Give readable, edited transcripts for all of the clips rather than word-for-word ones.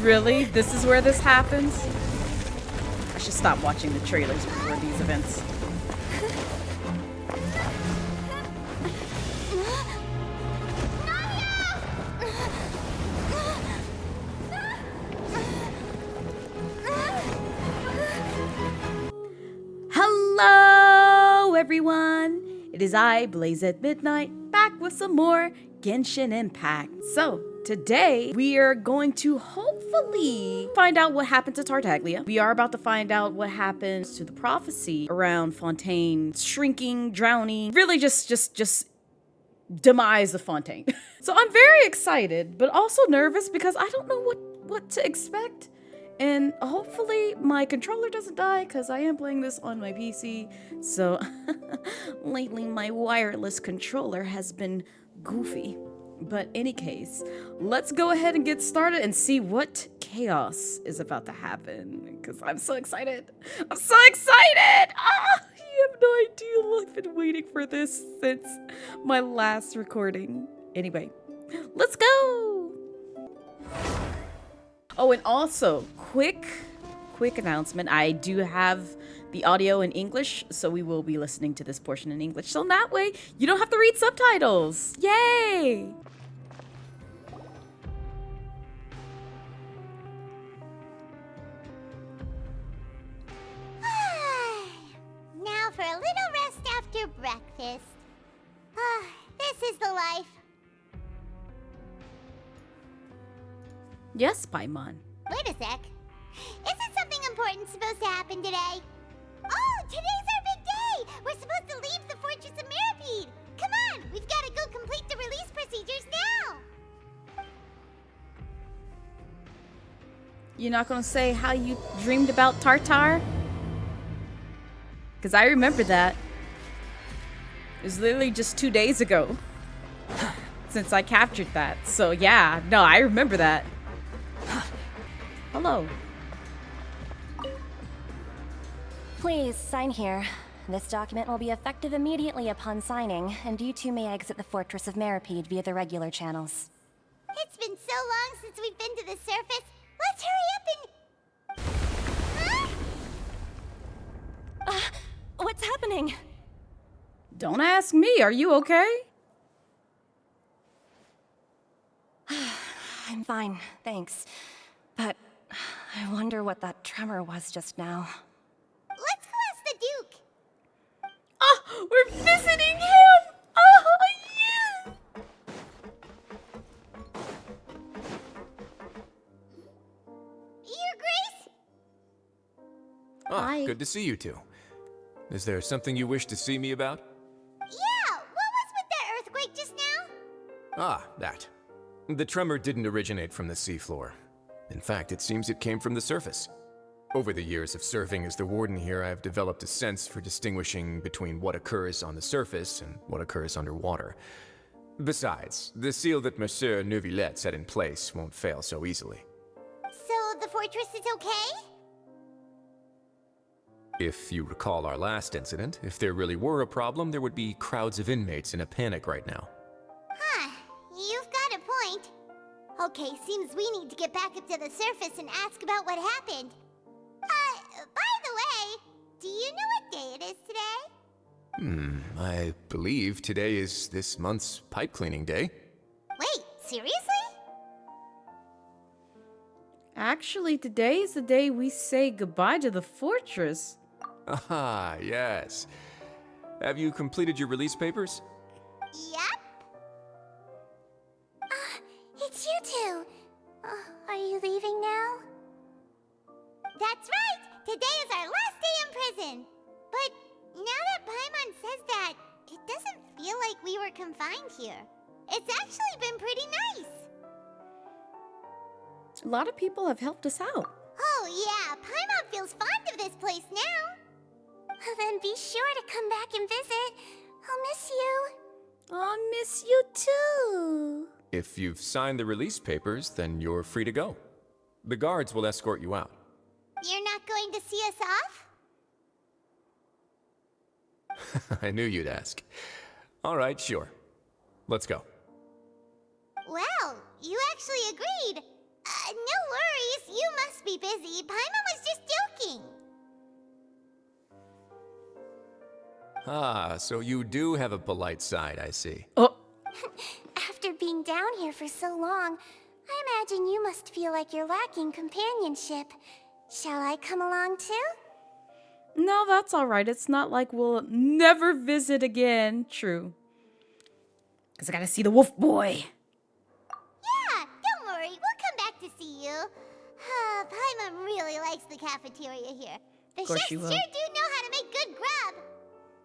Really? This is where this happens? I should stop watching the trailers before these events. Hello, everyone! It is I, Blazette Midnight, back with some more Genshin Impact. So, today we are going to hopefully find out what happened to Tartaglia. We are about to find out what happens to the prophecy around Fontaine shrinking, drowning, really just demise of Fontaine. So I'm very excited, but also nervous because I don't know what to expect. And hopefully my controller doesn't die because I am playing this on my PC. So lately my wireless controller has been goofy. But any case, let's go ahead and get started and see what chaos is about to happen. Because I'm so excited. I'm so excited! Ah, you have no idea. I've been waiting for this since my last recording. Anyway, let's go! Oh, and also, quick announcement. I do have the audio in English, so we will be listening to this portion in English. So that way, you don't have to read subtitles. Yay! Now for a little rest after breakfast. This is the life. Yes, Paimon. Wait a sec. Isn't something important supposed to happen today? Oh, today's our big day! We're supposed to leave the Fortress of Meropide! Come on, we've got to go complete the release procedures now! You're not gonna say how you dreamed about Tartar? Because I remember that. It was literally just 2 days ago since I captured that. So yeah, no, I remember that. Hello. Please, sign here. This document will be effective immediately upon signing, and you two may exit the Fortress of Meropide via the regular channels. It's been so long since we've been to the surface. Let's hurry up and... What's happening? Don't ask me, are you okay? I'm fine, thanks. But I wonder what that tremor was just now. Let's go ask the Duke. Oh, we're visiting him! Oh, yeah! Your Grace? Hi. Good to see you two. Is there something you wish to see me about? Yeah, what was with that earthquake just now? That. The tremor didn't originate from the seafloor. In fact, it seems it came from the surface. Over the years of serving as the warden here, I've developed a sense for distinguishing between what occurs on the surface and what occurs underwater. Besides, the seal that Monsieur Neuvillette set in place won't fail so easily. So the fortress is okay? If you recall our last incident, if there really were a problem, there would be crowds of inmates in a panic right now. Huh, you've got a point. Okay, seems we need to get back up to the surface and ask about what happened. By the way, do you know what day it is today? I believe today is this month's pipe cleaning day. Wait, seriously? Actually, today is the day we say goodbye to the fortress. Ah, yes. Have you completed your release papers? Yep. It's you two. Are you leaving now? That's right! Today is our last day in prison! But now that Paimon says that, it doesn't feel like we were confined here. It's actually been pretty nice! A lot of people have helped us out. Oh yeah, Paimon feels fond of this place now! Then be sure to come back and visit. I'll miss you. I'll miss you too. If you've signed the release papers, then you're free to go. The guards will escort you out. You're not going to see us off? I knew you'd ask. All right, sure. Let's go. Well, you actually agreed. really busy. Paimon was just joking. Ah, so you do have a polite side, I see. Oh, After being down here for so long, I imagine you must feel like you're lacking companionship. Shall I come along too? no, that's all right. It's not like we'll never visit again. True. Because I gotta see the wolf boy. Yeah, don't worry. We'll come back to see you. Paimon really likes the cafeteria here. The Of course chefs she sure will. do know how to make good grub.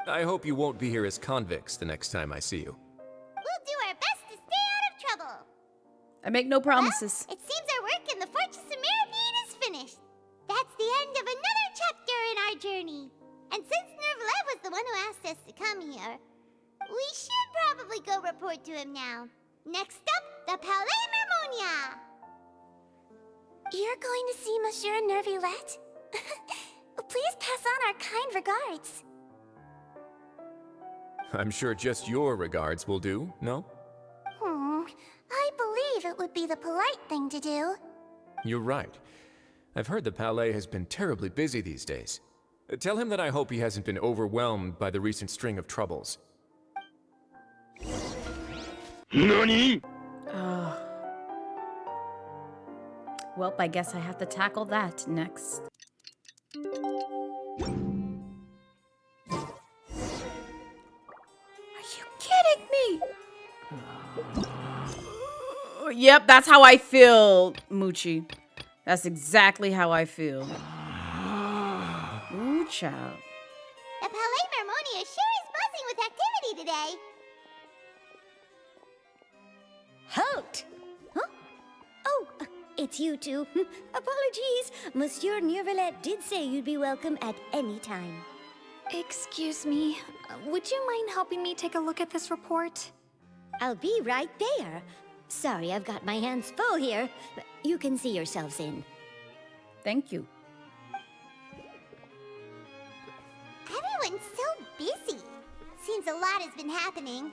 I hope you won't be here as convicts the next time I see you. We'll do our best to stay out of trouble. I make no promises. Well, it seems our work in the Fortress of Meropide is finished. That's the end of another chapter in our journey. And since Nervalet was the one who asked us to come here, we should probably go report to him now. Next up, the Palais Mermonia. You're going to see Monsieur Nervalet? Please pass on our kind regards. I'm sure just your regards will do, no? I believe it would be the polite thing to do. You're right. I've heard the Palais has been terribly busy these days. Tell him that I hope he hasn't been overwhelmed by the recent string of troubles. Oh. Well, I guess I have to tackle that next. Are you kidding me? Yep, that's how I feel, Moochie. That's exactly how I feel. Ooh, child. The Palais Mermonia sure is buzzing with activity today. Halt! Huh? Oh, it's you two. Apologies. Monsieur Nervalet did say you'd be welcome at any time. Excuse me, would you mind helping me take a look at this report? I'll be right there. Sorry, I've got my hands full here. You can see yourselves in. Thank you. Everyone's so busy. Seems a lot has been happening.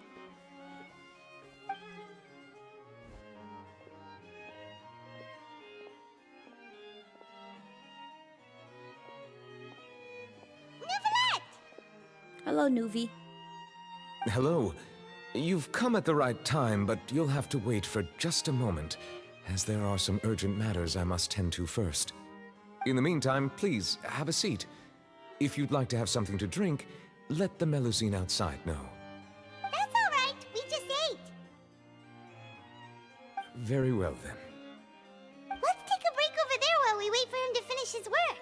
Nervalet! Hello, Nuvi. Hello. You've come at the right time, but you'll have to wait for just a moment, as there are some urgent matters I must tend to first. In the meantime, please, have a seat. If you'd like to have something to drink, let the Melusine outside know. That's all right. We just ate. Very well, then. Let's take a break over there while we wait for him to finish his work.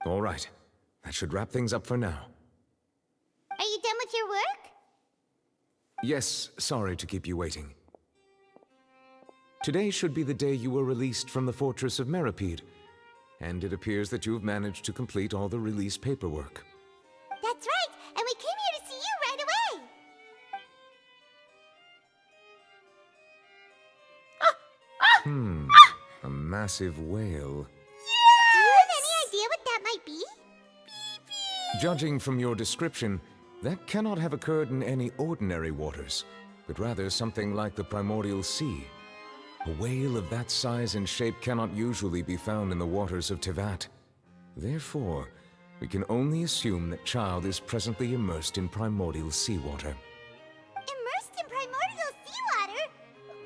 All right. That should wrap things up for now. Are you done with your work? Yes, sorry to keep you waiting. Today should be the day you were released from the Fortress of Meropide, and it appears that you've managed to complete all the release paperwork. That's right, and we came here to see you right away. A massive whale. Do you have any idea what that might be? Judging from your description, that cannot have occurred in any ordinary waters, but rather something like the primordial sea. A whale of that size and shape cannot usually be found in the waters of Tevat. Therefore, we can only assume that Child is presently immersed in primordial seawater. Immersed in primordial seawater?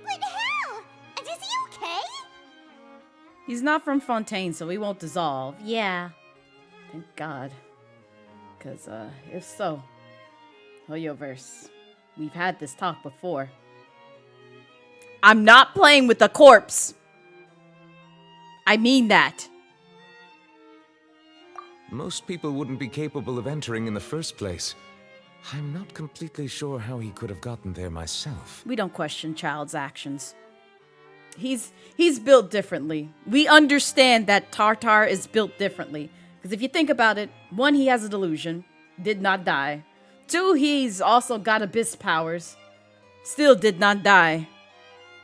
But how? And is he okay? He's not from Fontaine, so he won't dissolve. Yeah. Thank God. Because, if so, Hoyoverse, we've had this talk before. I'm not playing with the corpse. I mean that. Most people wouldn't be capable of entering in the first place. I'm not completely sure how he could have gotten there myself. We don't question Child's actions. He's built differently. We understand that Tartar is built differently. Because if you think about it, 1, he has a delusion, did not die. 2, he's also got abyss powers, still did not die.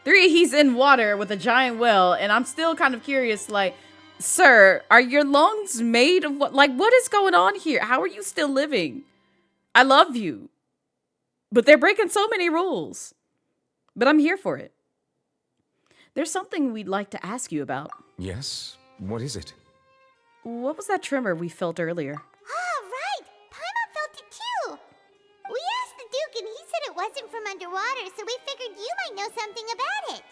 3, he's in water with a giant whale, and I'm still kind of curious, like, Sir, are your lungs made of what? Like, what is going on here? How are you still living? I love you. But they're breaking so many rules. But I'm here for it. There's something we'd like to ask you about. Yes? What is it? What was that tremor we felt earlier? Ah, right! Paimon felt it too! We asked the Duke and he said it wasn't from underwater, so we figured you might know something about it.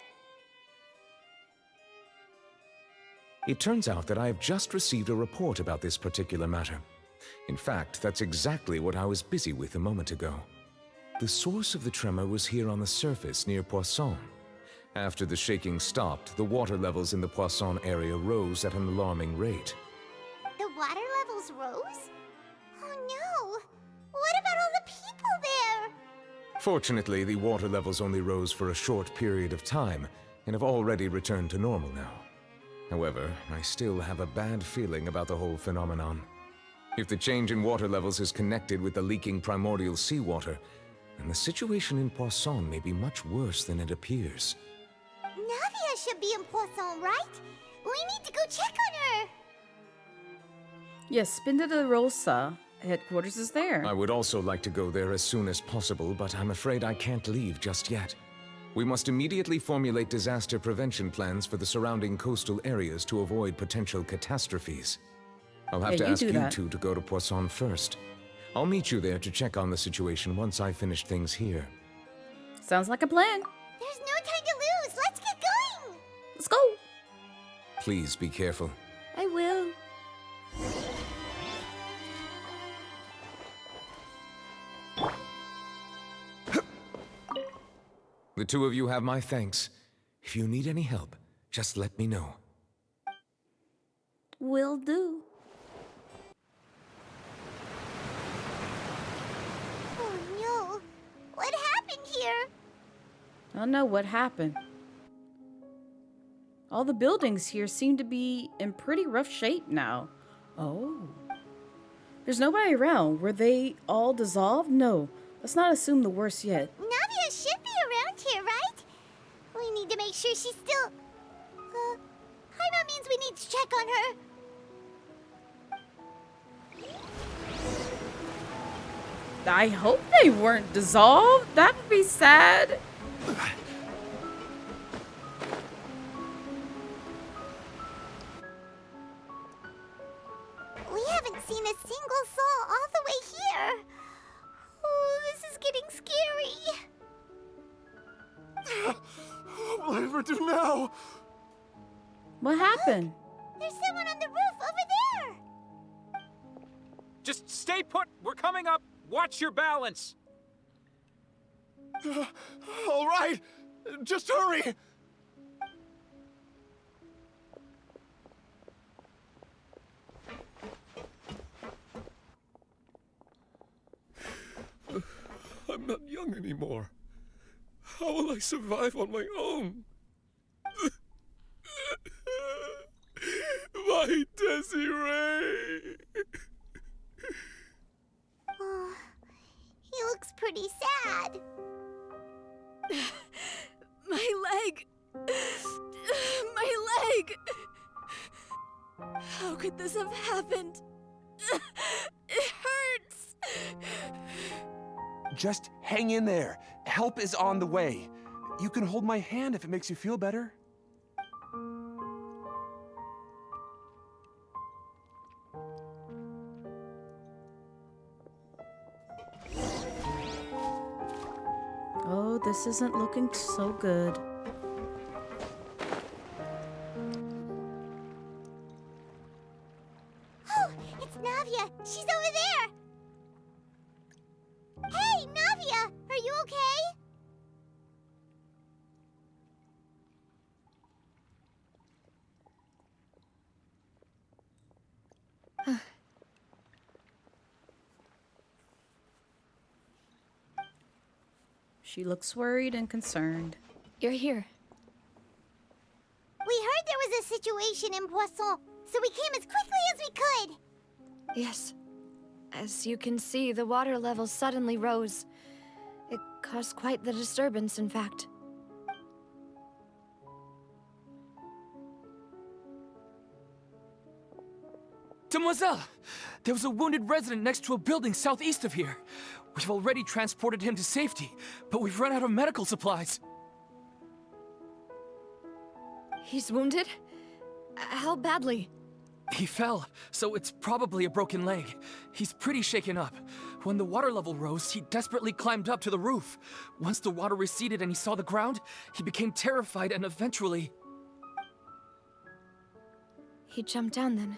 It turns out that I have just received a report about this particular matter. In fact, that's exactly what I was busy with a moment ago. The source of the tremor was here on the surface near Poisson. After the shaking stopped, the water levels in the Poisson area rose at an alarming rate. The water levels rose? Oh no! What about all the people there? Fortunately, the water levels only rose for a short period of time and have already returned to normal now. However, I still have a bad feeling about the whole phenomenon. If the change in water levels is connected with the leaking primordial seawater, then the situation in Poisson may be much worse than it appears. Navia should be in Poisson, right? We need to go check on her! Yes, Spinda de Rosa headquarters is there. I would also like to go there as soon as possible, but I'm afraid I can't leave just yet. We must immediately formulate disaster prevention plans for the surrounding coastal areas to avoid potential catastrophes. I'll have to ask you two to go to Poisson first. I'll meet you there to check on the situation once I finish things here. Sounds like a plan. There's no time to lose! Let's get going! Let's go. Please be careful. I will. The two of you have my thanks. If you need any help, just let me know. Will do. Oh no! What happened here? I don't know what happened. All the buildings here seem to be in pretty rough shape now. Oh. There's nobody around. Were they all dissolved? No. Let's not assume the worst yet. Navia should be around here, right? We need to make sure she's still... Paimon means we need to check on her. I hope they weren't dissolved. That would be sad. We haven't seen a single soul all the way here. Oh, this is getting scary. What will I ever do now? What happened? There's someone on the roof over there. Just stay put. We're coming up. Watch your balance. All right, just hurry. I'm not young anymore. How will I survive on my own? My Desiree! Oh, he looks pretty sad. My leg! My leg! How could this have happened? It hurts! Just hang in there. Help is on the way. You can hold my hand if it makes you feel better. Oh, this isn't looking so good. Oh, it's Navia. She's over there. Hey, Navia, are you okay? She looks worried and concerned. You're here. We heard there was a situation in Poisson, so we came as quickly as we could. Yes. As you can see, the water level suddenly rose. It caused quite the disturbance, in fact. Demoiselle! There was a wounded resident next to a building southeast of here. We've already transported him to safety, but we've run out of medical supplies. He's wounded? How badly? He fell, so it's probably a broken leg. He's pretty shaken up. When the water level rose, he desperately climbed up to the roof. Once the water receded and he saw the ground, he became terrified and eventually... He jumped down then.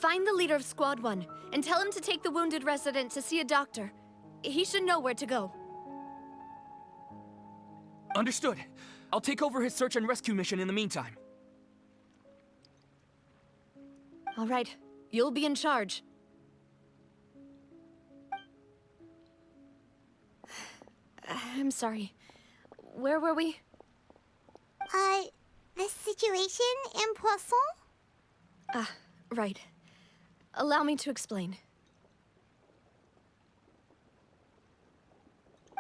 Find the leader of Squad 1 and tell him to take the wounded resident to see a doctor. He should know where to go. Understood. I'll take over his search and rescue mission in the meantime. All right, you'll be in charge. I'm sorry. Where were we? The situation in Poisson? Right. Allow me to explain.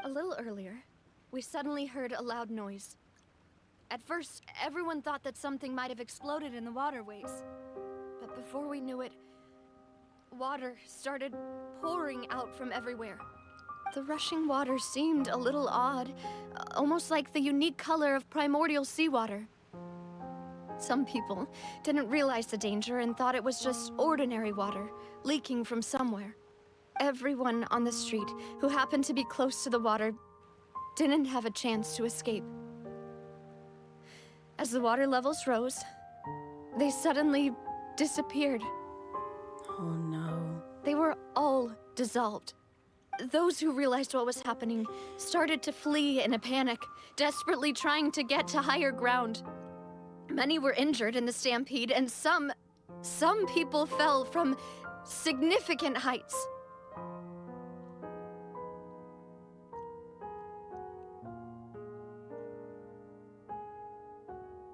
A little earlier, we suddenly heard a loud noise. At first, everyone thought that something might have exploded in the waterways. But before we knew it, water started pouring out from everywhere. The rushing water seemed a little odd, almost like the unique color of primordial seawater. Some people didn't realize the danger and thought it was just ordinary water, leaking from somewhere. Everyone on the street who happened to be close to the water didn't have a chance to escape. As the water levels rose, they suddenly disappeared. Oh no. They were all dissolved. Those who realized what was happening started to flee in a panic, desperately trying to get to higher ground. Many were injured in the stampede, and some people fell from significant heights.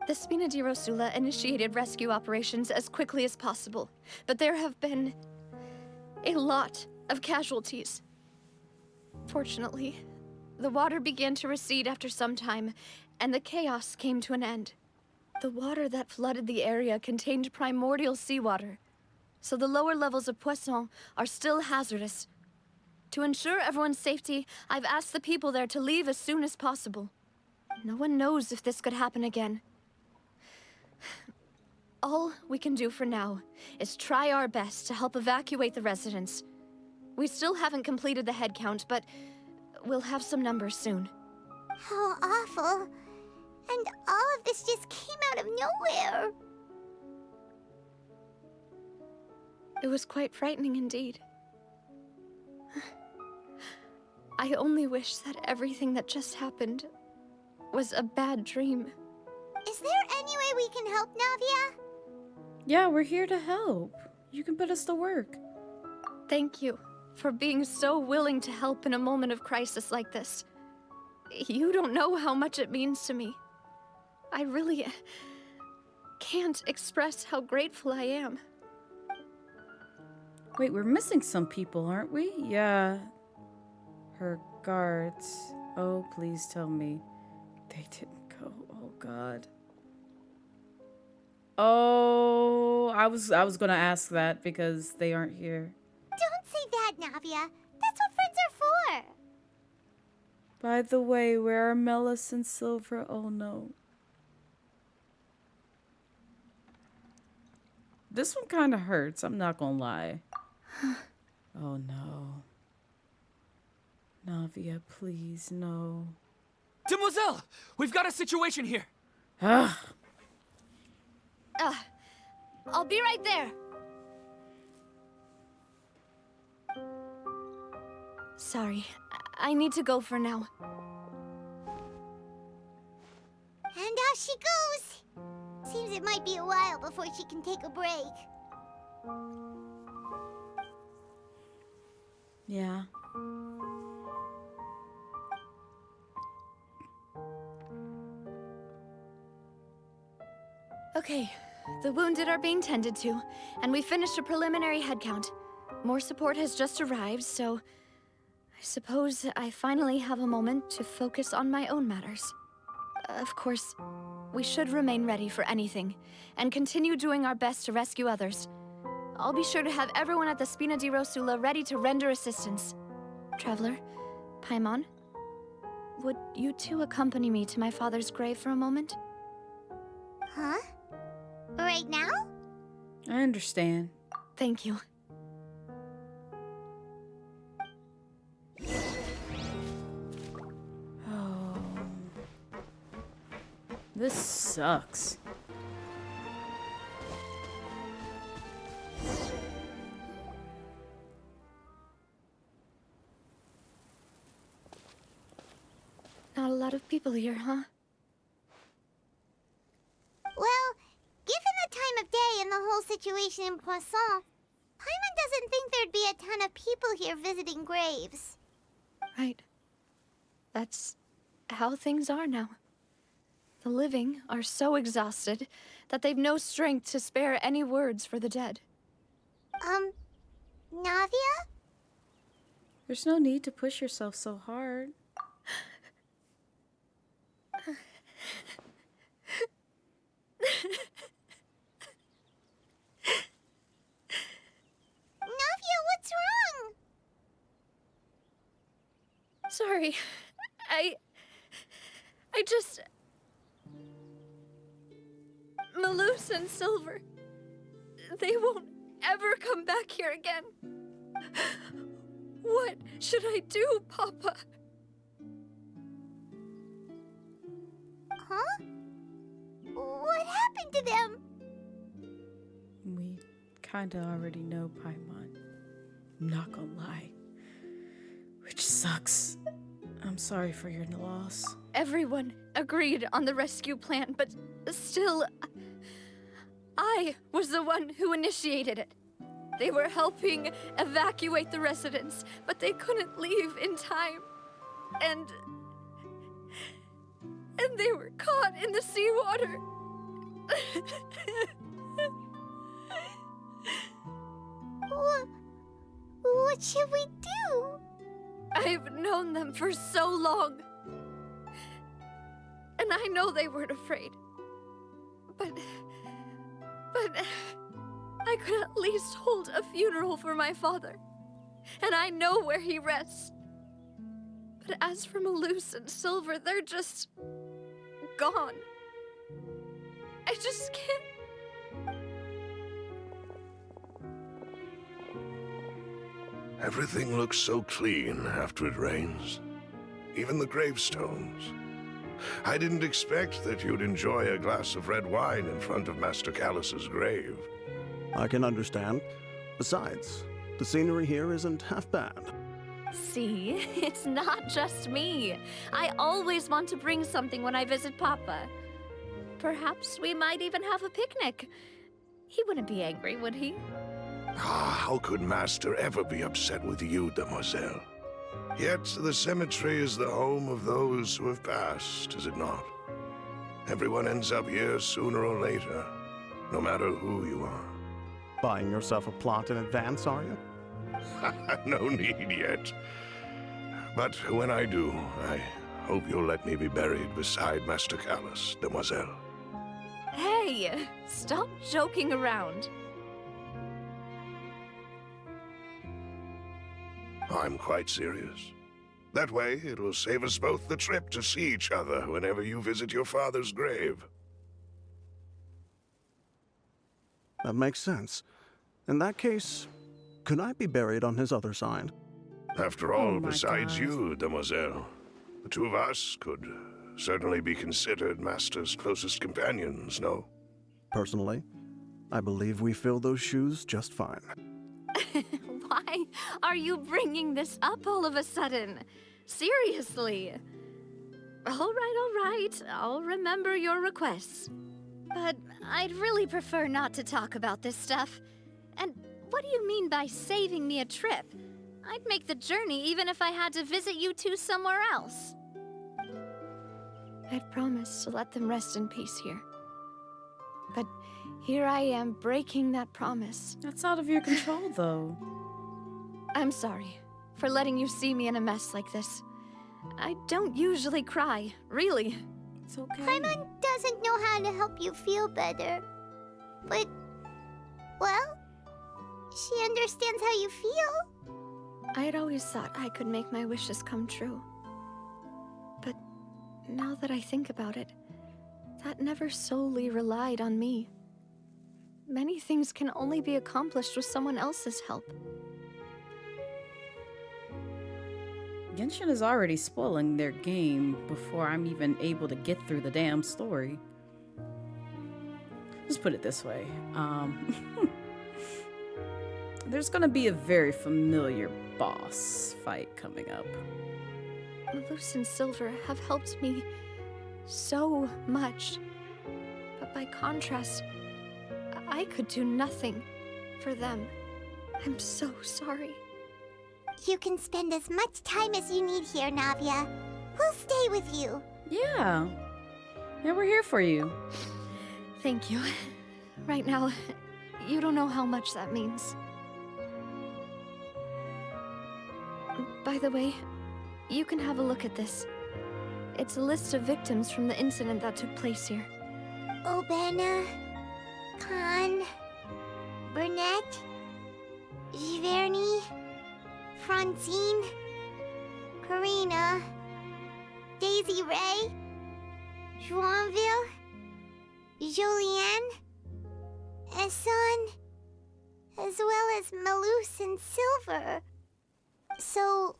The Spina di Rosula initiated rescue operations as quickly as possible, but there have been a lot of casualties. Fortunately, the water began to recede after some time, and the chaos came to an end. The water that flooded the area contained primordial seawater, so the lower levels of Poisson are still hazardous. To ensure everyone's safety, I've asked the people there to leave as soon as possible. No one knows if this could happen again. All we can do for now is try our best to help evacuate the residents. We still haven't completed the head count, but we'll have some numbers soon. How awful. And all of this just came out of nowhere. It was quite frightening indeed. I only wish that everything that just happened was a bad dream. Is there any way we can help, Navia? Yeah, we're here to help. You can put us to work. Thank you for being so willing to help in a moment of crisis like this. You don't know how much it means to me. I really can't express how grateful I am. Wait, we're missing some people, aren't we? Yeah. Her guards. Oh, please tell me they didn't go. Oh, God. Oh, I was gonna ask that because they aren't here. Don't say that, Navia. That's what friends are for. By the way, where are Melis and Silver? Oh, no. This one kind of hurts, I'm not gonna lie. Oh, no. Navia, please, no. Demoiselle! We've got a situation here! Ah. I'll be right there. Sorry, I need to go for now. And off she goes. Seems it might be a while before she can take a break. Yeah. Okay, the wounded are being tended to, and we finished a preliminary head count. More support has just arrived, so I suppose I finally have a moment to focus on my own matters. Of course, we should remain ready for anything, and continue doing our best to rescue others. I'll be sure to have everyone at the Spina di Rosula ready to render assistance. Traveler, Paimon, would you two accompany me to my father's grave for a moment? Huh? Right now? I understand. Thank you. Oh. This sucks. Not a lot of people here, huh? Well, given the time of day and the whole situation in Poisson, Paimon doesn't think there'd be a ton of people here visiting graves. Right. That's how things are now. The living are so exhausted that they've no strength to spare any words for the dead. Navia? There's no need to push yourself so hard. Navia, what's wrong? Sorry. I just... Malus and Silver. They won't ever come back here again. What should I do, Papa? Huh? What happened to them? We kinda already know, Paimon. I'm not gonna lie. Which sucks. I'm sorry for your loss. Everyone agreed on the rescue plan, but still, I was the one who initiated it. They were helping evacuate the residents, but they couldn't leave in time. And they were caught in the seawater. What should we do? I've known them for so long. And I know they weren't afraid. But I could at least hold a funeral for my father. And I know where he rests. But as for Malus and Silver, they're just gone. I just can't. Everything looks so clean after it rains. Even the gravestones. I didn't expect that you'd enjoy a glass of red wine in front of Master Callus's grave. I can understand. Besides, the scenery here isn't half bad. See, it's not just me. I always want to bring something when I visit Papa. Perhaps we might even have a picnic. He wouldn't be angry, would he? How could Master ever be upset with you, Demoiselle? Yet the cemetery is the home of those who have passed, is it not? Everyone ends up here sooner or later, no matter who you are. Buying yourself a plot in advance, are you? No need yet. But when I do, I hope you'll let me be buried beside Master Callus, Demoiselle. Hey, stop joking around. I'm quite serious. That way, it'll save us both the trip to see each other whenever you visit your father's grave. That makes sense. In that case, could I be buried on his other side? After all, my besides God. you, Demoiselle, the two of us could certainly be considered Master's closest companions, no? Personally, I believe we fill those shoes just fine. Why are you bringing this up all of a sudden? Seriously. All right. I'll remember your requests. But I'd really prefer not to talk about this stuff. And what do you mean by saving me a trip? I'd make the journey even if I had to visit you two somewhere else. I'd promised to let them rest in peace here. But here I am breaking that promise. That's out of your control, though. I'm sorry for letting you see me in a mess like this. I don't usually cry, really. It's okay. Paimon doesn't know how to help you feel better. But, well, she understands how you feel. I had always thought I could make my wishes come true. But now that I think about it, that never solely relied on me. Many things can only be accomplished with someone else's help. Genshin is already spoiling their game before I'm even able to get through the damn story. Let's put it this way. There's gonna be a very familiar boss fight coming up. Malus and Silver have helped me so much. But by contrast, I could do nothing for them. I'm so sorry. You can spend as much time as you need here, Navia. We'll stay with you. Yeah. Yeah, we're here for you. Thank you. Right now, you don't know how much that means. By the way, you can have a look at this. It's a list of victims from the incident that took place here. Obena, Khan, Burnett, Giverny, Francine, Karina, Daisy Ray, Joinville, Jolienne, Esson, as well as Malus and Silver. So,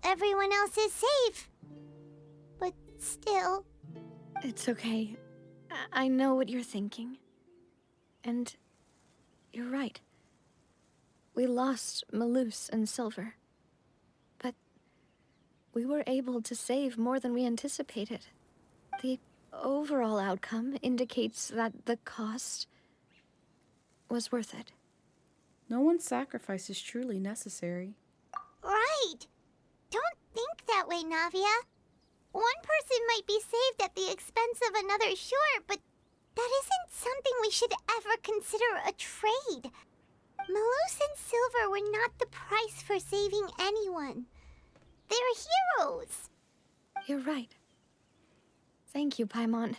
everyone else is safe. But still... It's okay. I know what you're thinking. And you're right. We lost Malus and Silver. But we were able to save more than we anticipated. The overall outcome indicates that the cost was worth it. No one's sacrifice is truly necessary. Right! Don't think that way, Navia. One person might be saved at the expense of another, sure, but that isn't something we should ever consider a trade. Malus and Silver were not the price for saving anyone. They're heroes. You're right. Thank you, Paimon.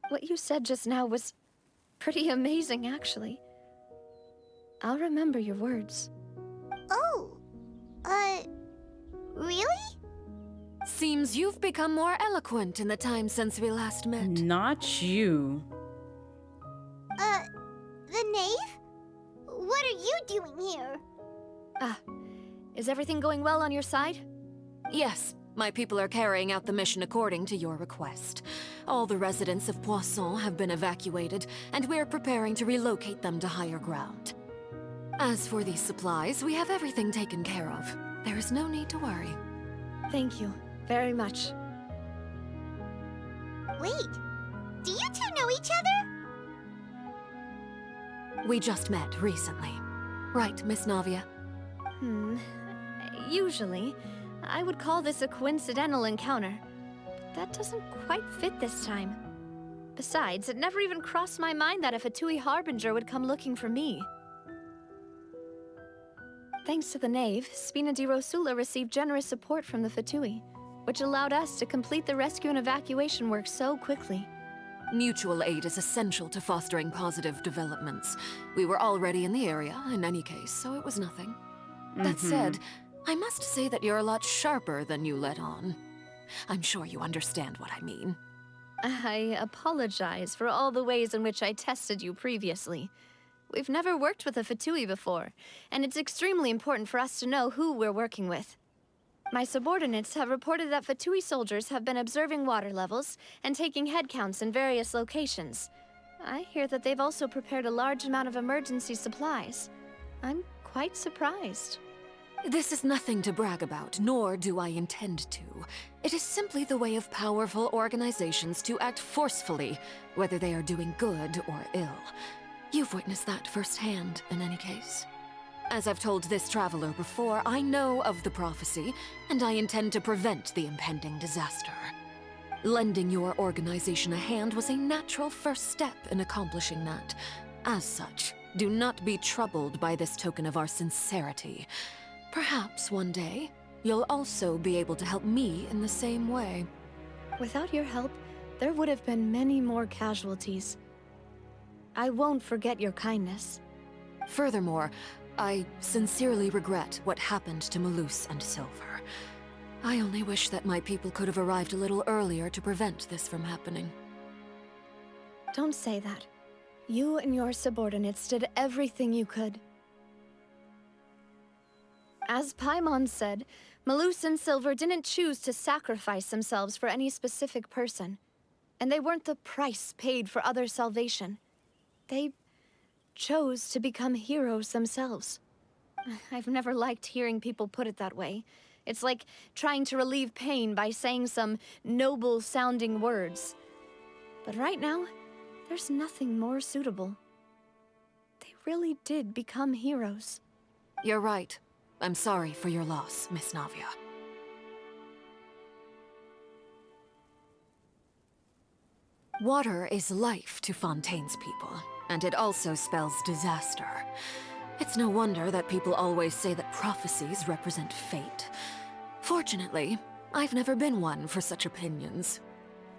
What you said just now was pretty amazing, actually. I'll remember your words. Oh, really? Seems you've become more eloquent in the time since we last met. Not you. The knave? What are you doing here? Is everything going well on your side? Yes, my people are carrying out the mission according to your request. All the residents of Poisson have been evacuated, and we're preparing to relocate them to higher ground. As for these supplies, we have everything taken care of. There is no need to worry. Thank you very much. Wait, do you two know each other? We just met recently. Right, Miss Navia? Usually, I would call this a coincidental encounter. But that doesn't quite fit this time. Besides, it never even crossed my mind that a Fatui Harbinger would come looking for me. Thanks to the Knave, Spina di Rosula received generous support from the Fatui, which allowed us to complete the rescue and evacuation work so quickly. Mutual aid is essential to fostering positive developments. We were already in the area, in any case, so it was nothing. That said, I must say that you're a lot sharper than you let on. I'm sure you understand what I mean. I apologize for all the ways in which I tested you previously. We've never worked with a Fatui before, and it's extremely important for us to know who we're working with. My subordinates have reported that Fatui soldiers have been observing water levels and taking head counts in various locations. I hear that they've also prepared a large amount of emergency supplies. I'm quite surprised. This is nothing to brag about, nor do I intend to. It is simply the way of powerful organizations to act forcefully, whether they are doing good or ill. You've witnessed that firsthand, in any case. As I've told this traveler before, I know of the prophecy, and I intend to prevent the impending disaster. Lending your organization a hand was a natural first step in accomplishing that. As such, do not be troubled by this token of our sincerity. Perhaps one day, you'll also be able to help me in the same way. Without your help, there would have been many more casualties. I won't forget your kindness. Furthermore, I sincerely regret what happened to Malus and Silver. I only wish that my people could have arrived a little earlier to prevent this from happening. Don't say that. You and your subordinates did everything you could. As Paimon said, Malus and Silver didn't choose to sacrifice themselves for any specific person. And they weren't the price paid for other salvation. They chose to become heroes themselves. I've never liked hearing people put it that way. It's like trying to relieve pain by saying some noble-sounding words. But right now, there's nothing more suitable. They really did become heroes. You're right. I'm sorry for your loss, Miss Navia. Water is life to Fontaine's people, and it also spells disaster. It's no wonder that people always say that prophecies represent fate. Fortunately, I've never been one for such opinions.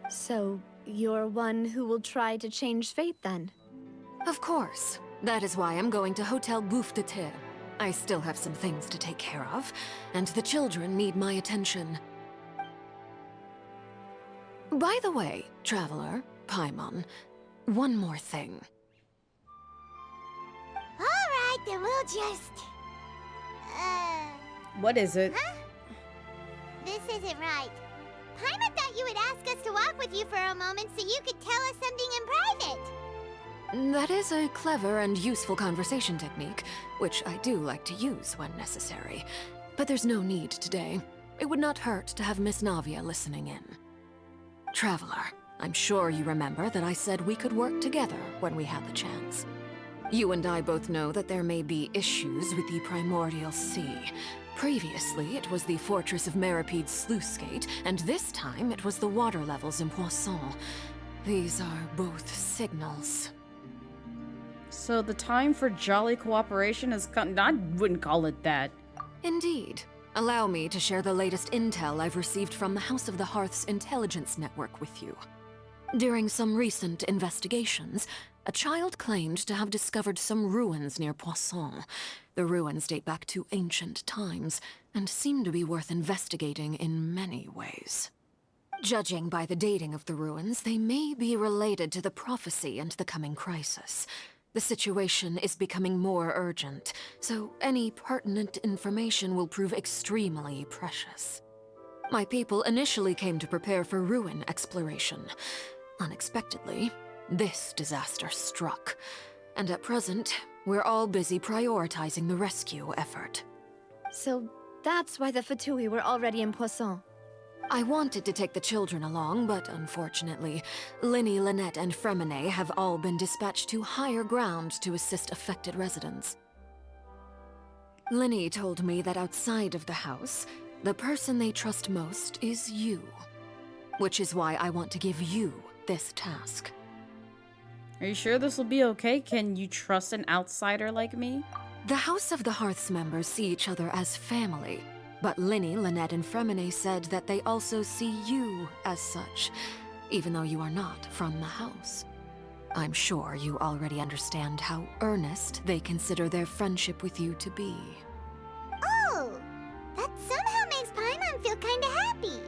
So, you're one who will try to change fate, then? Of course. That is why I'm going to Hotel Bouffe de Terre. I still have some things to take care of, and the children need my attention. By the way, Traveler, Paimon, one more thing. Alright, then we'll just... What is it? Huh? This isn't right. Paimon thought you would ask us to walk with you for a moment so you could tell us something in private. That is a clever and useful conversation technique, which I do like to use when necessary. But there's no need today. It would not hurt to have Miss Navia listening in. Traveler, I'm sure you remember that I said we could work together when we had the chance. You and I both know that there may be issues with the Primordial Sea. Previously, it was the Fortress of Meropide sluice gate, and this time it was the water levels in Poisson. These are both signals. So the time for jolly cooperation has come. I wouldn't call it that. Indeed. Allow me to share the latest intel I've received from the House of the Hearth's intelligence network with you. During some recent investigations, a child claimed to have discovered some ruins near Poisson. The ruins date back to ancient times, and seem to be worth investigating in many ways. Judging by the dating of the ruins, they may be related to the prophecy and the coming crisis. The situation is becoming more urgent, so any pertinent information will prove extremely precious. My people initially came to prepare for ruin exploration. Unexpectedly, this disaster struck, and at present, we're all busy prioritizing the rescue effort. So that's why the Fatui were already in Poisson. I wanted to take the children along, but unfortunately, Linny, Lynette, and Fremine have all been dispatched to higher ground to assist affected residents. Linny told me that outside of the house, the person they trust most is you. Which is why I want to give you this task. Are you sure this will be okay? Can you trust an outsider like me? The House of the Hearth's members see each other as family. But Linny, Lynette, and Fremine said that they also see you as such, even though you are not from the house. I'm sure you already understand how earnest they consider their friendship with you to be. Oh, that somehow makes Paimon feel kinda happy.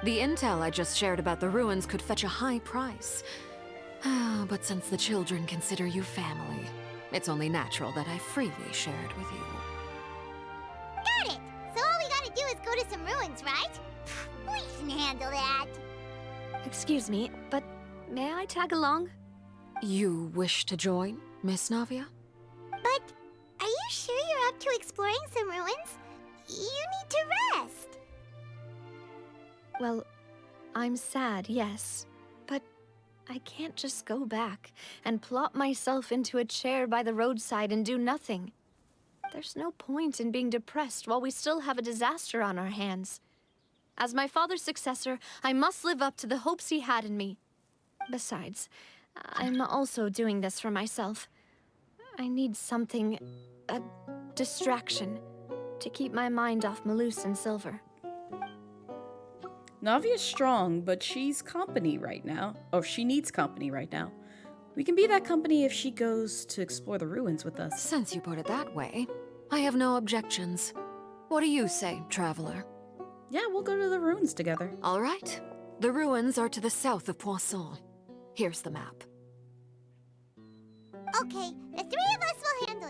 The intel I just shared about the ruins could fetch a high price. But since the children consider you family, it's only natural that I freely share it with you. Got it! So all we gotta do is go to some ruins, right? We can handle that. Excuse me, but may I tag along? You wish to join, Miss Navia? But are you sure you're up to exploring some ruins? You need to rest. Well, I'm sad, yes. But I can't just go back and plop myself into a chair by the roadside and do nothing. There's no point in being depressed while we still have a disaster on our hands. As my father's successor, I must live up to the hopes he had in me. Besides, I'm also doing this for myself. I need something, a distraction, to keep my mind off Malus and Silver. Navia's strong, but she's company right now. Or she needs company right now. We can be that company if she goes to explore the ruins with us. Since you put it that way, I have no objections. What do you say, traveler? Yeah, we'll go to the ruins together. All right. The ruins are to the south of Poisson. Here's the map. Okay, the three of us will handle